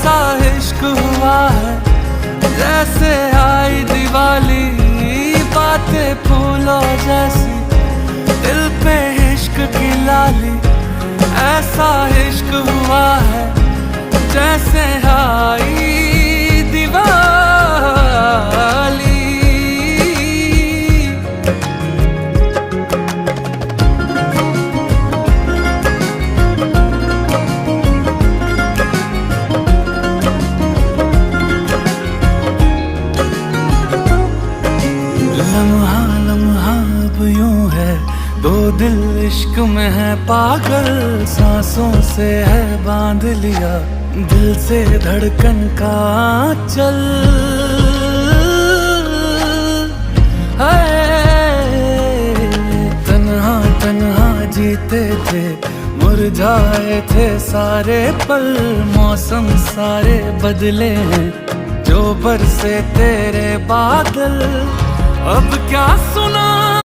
ऐसा इश्क हुआ है जैसे आई दिवाली, बातें फूलों जैसी दिल पे इश्क की लाली। ऐसा इश्क हुआ है जैसे आई दिवाली। लम्हा लम्हा अब यूं है, दो दिल इश्क में है पागल। सांसों से है बांध लिया दिल से धड़कन का चल। तन्हा तन्हा जीते थे, मुरझाए थे सारे पल। मौसम सारे बदले हैं, जो बरसे तेरे बादल। अब क्या सुना